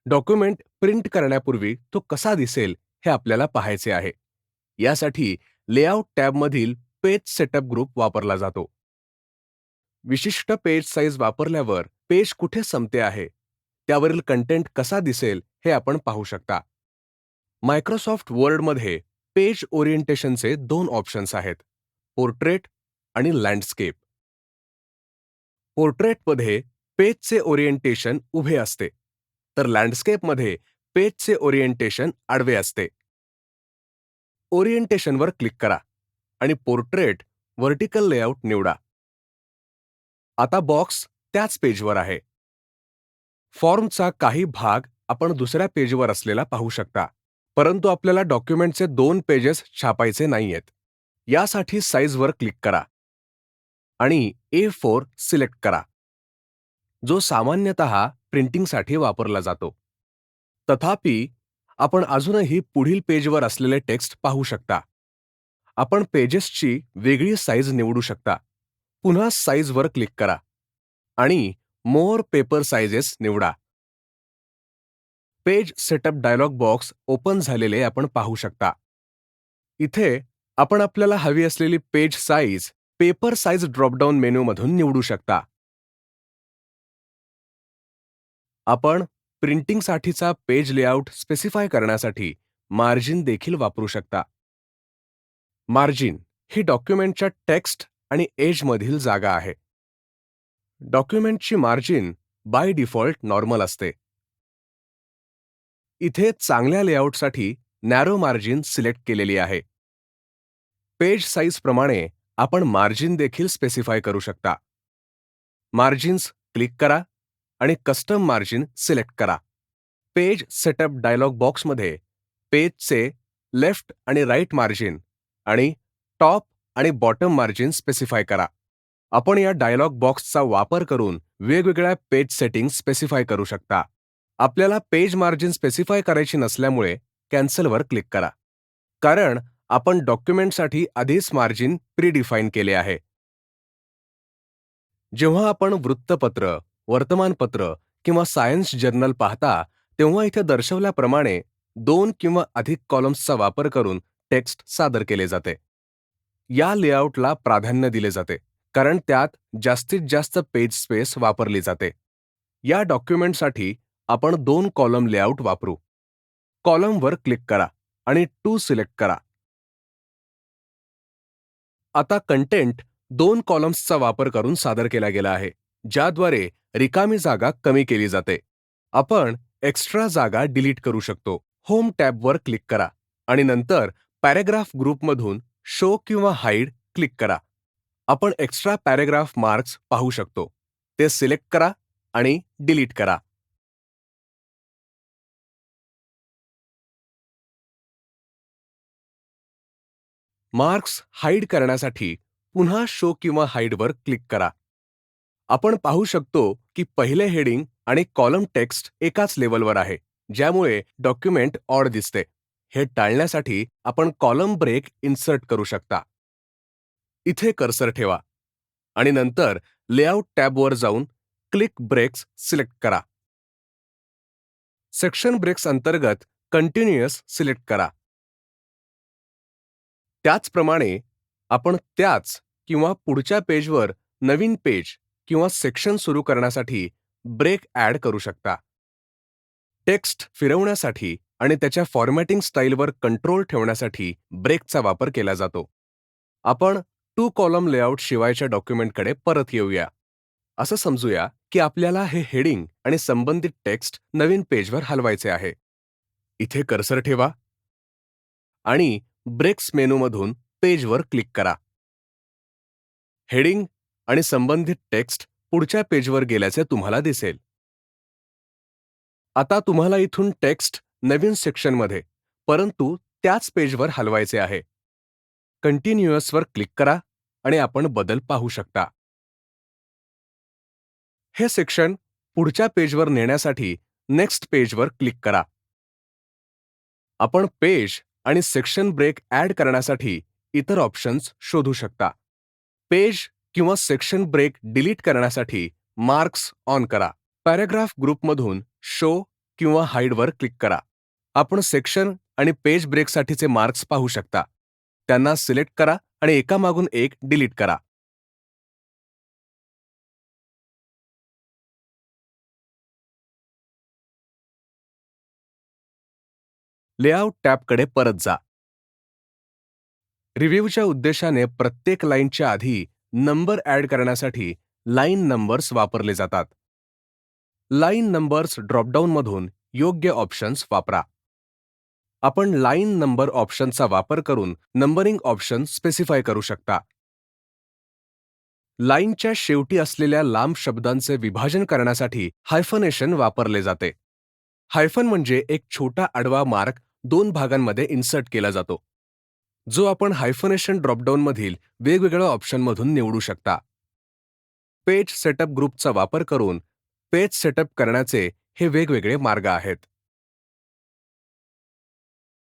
Document print करण्यापूर्वी तो कसा दिसेल हे आपल्याला पाहायचे आहे. यासाठी लेआउट टॅबमधील पेज सेटअप ग्रुप वापरला जातो. विशिष्ट पेज साईज वापरल्यावर पेज कुठे संपते आहे, त्यावरील कंटेंट कसा दिसेल हे आपण पाहू शकता. मायक्रोसॉफ्ट वर्डमध्ये पेज ओरिएंटेशनचे दोन ऑप्शन्स आहेत, पोर्ट्रेट आणि लँडस्केप. पोर्ट्रेटमध्ये पेजचे ओरिएंटेशन उभे असते, तर लँडस्केपमध्ये पेजचे ओरिएंटेशन आडवे असते. ओरिएंटेशनवर क्लिक करा आणि पोर्ट्रेट व्हर्टिकल लेआउट निवडा. आता बॉक्स त्याच पेजवर आहे. फॉर्मचा काही भाग आपण दुसऱ्या पेजवर असलेला पाहू शकता, परंतु आपल्याला डॉक्युमेंटचे दोन पेजेस छापायचे नाहीयेत. यासाठी साईजवर क्लिक करा आणि A4 सिलेक्ट करा, जो सामान्यतः प्रिंटिंगसाठी वापरला जातो. तथापि, आपण अजूनही पुढील पेजवर असलेले टेक्स्ट पाहू शकता. आपण पेजेसची वेगळी साईज निवडू शकता. पुन्हा साईजवर क्लिक करा आणि मोर पेपर साइजेस निवडा. Page setup dialog box open झालेले आपण पाहू शकता. इथे आपण आपल्याला हवी असलेली page size paper size dropdown मेनूमधून निवडू शकता. आपण प्रिंटिंगसाठीचा पेज लेआउट स्पेसिफाय करण्यासाठी मार्जिन देखील वापरू शकता. मार्जिन ही डॉक्युमेंटच्या टेक्स्ट आणि एजमधील जागा आहे. डॉक्युमेंटची मार्जिन बाय डिफॉल्ट नॉर्मल असते. इथे चांगल्या लेआउटसाठी नॅरो मार्जिन सिलेक्ट केलेली आहे. पेज साईज प्रमाणे आपण मार्जिन देखील स्पेसिफाय करू शकता. मार्जिन्स क्लिक करा आणि कस्टम मार्जिन सिलेक्ट करा. पेज सेटअप डायलॉग बॉक्समध्ये पेजचे लेफ्ट आणि राईट मार्जिन आणि टॉप आणि बॉटम मार्जिन स्पेसिफाय करा. आपण या डायलॉग बॉक्सचा वापर करून वेगवेगळ्या पेज सेटिंग्ज स्पेसिफाय करू शकता. आपल्याला पेज मार्जिन स्पेसिफाय करायची नसल्यामुळे कॅन्सलवर क्लिक करा, कारण आपण डॉक्युमेंटसाठी आधीच मार्जिन प्रीडिफाईन केले आहे. जेव्हा आपण वृत्तपत्र, वर्तमानपत्र किंवा सायन्स जर्नल पाहता, तेव्हा इथे दर्शवल्याप्रमाणे 2 किंवा अधिक कॉलम्सचा वापर करून टेक्स्ट सादर केले जाते. या लेआउटला प्राधान्य दिले जाते, कारण त्यात जास्तीत जास्त पेज स्पेस वापरली जाते. या डॉक्युमेंटसाठी आपण 2 कॉलम लेआउट वापरू. कॉलमवर क्लिक करा आणि 2 सिलेक्ट करा. आता कंटेंट 2 कॉलम्सचा वापर करून सादर केला गेला आहे, ज्याद्वारे रिकामी जागा कमी केली जाते. आपण एक्स्ट्रा जागा डिलीट करू शकतो. होम टॅबवर क्लिक करा आणि नंतर पॅराग्राफ ग्रुपमधून शो किंवा हाईड क्लिक करा. आपण एक्स्ट्रा पॅराग्राफ मार्क्स पाहू शकतो. ते सिलेक्ट करा आणि डिलीट करा. मार्क्स हाईड करण्यासाठी पुन्हा शो किंवा हाईडवर क्लिक करा. आपण पाहू शकतो की पहिले हेडिंग आणि कॉलम टेक्स्ट एकाच लेवलवर आहे, ज्यामुळे डॉक्युमेंट ऑड दिसते. हे टाळण्यासाठी आपण कॉलम ब्रेक इन्सर्ट करू शकता. इथे कर्सर ठेवा आणि नंतर लेआउट टॅबवर जाऊन क्लिक ब्रेक्स सिलेक्ट करा. सेक्शन ब्रेक्स अंतर्गत कंटिन्युअस सिलेक्ट करा. त्याचप्रमाणे आपण त्याच किंवा पुढच्या पेजवर नवीन पेज किंवा सेक्शन सुरू करण्यासाठी ब्रेक ॲड करू शकता. टेक्स्ट फिरवण्यासाठी आणि त्याच्या फॉर्मॅटिंग स्टाईलवर कंट्रोल ठेवण्यासाठी ब्रेकचा वापर केला जातो. आपण 2 कॉलम लेआउट शिवायच्या डॉक्युमेंटकडे परत येऊया. असं समजूया की आपल्याला हे हेडिंग आणि संबंधित टेक्स्ट नवीन पेजवर हलवायचे आहे. इथे कर्सर ठेवा आणि ब्रेक्स मेनूमधून पेजवर क्लिक करा. हेडिंग आणि संबंधित टेक्स्ट पुढच्या पेजवर गेल्याचे तुम्हाला दिसेल. आता तुम्हाला इथून टेक्स्ट नवीन सेक्शनमध्ये, परंतु त्याच पेजवर हलवायचे आहे. कंटिन्युअसवर क्लिक करा आणि आपण बदल पाहू शकता. हे सेक्शन पुढच्या पेजवर नेण्यासाठी नेक्स्ट पेजवर क्लिक करा. आपण पेज आणि सेक्शन ब्रेक ॲड करण्यासाठी इतर ऑप्शन्स शोधू शकता. पेज किंवा सेक्शन ब्रेक डिलीट करण्यासाठी मार्क्स ऑन करा. पॅराग्राफ ग्रुपमधून शो किंवा हाईडवर क्लिक करा. आपण सेक्शन आणि पेज ब्रेकसाठीचे मार्क्स पाहू शकता. त्यांना सिलेक्ट करा आणि एकामागून एक डिलीट करा. लेआउट टॅबकडे परत जा. रिव्ह्यूच्या उद्देशाने प्रत्येक लाईनच्या आधी नंबर ॲड करण्यासाठी लाईन नंबर्स वापरले जातात. लाईन नंबर्स ड्रॉपडाऊनमधून योग्य ऑप्शन्स वापरा. आपण लाईन नंबर ऑप्शनचा वापर करून नंबरिंग ऑप्शन स्पेसिफाय करू शकता. लाईनच्या शेवटी असलेल्या लांब शब्दांचे विभाजन करण्यासाठी हायफनेशन वापरले जाते. हायफन म्हणजे एक छोटा आडवा मार्क दोन भागांमध्ये इन्सर्ट केला जातो, जो आपण हायफनेशन ड्रॉपडाऊनमधील वेगवेगळ्या ऑप्शनमधून निवडू शकता. पेज सेटअप ग्रुपचा वापर करून पेज सेटअप करण्याचे हे वेगवेगळे मार्ग आहेत.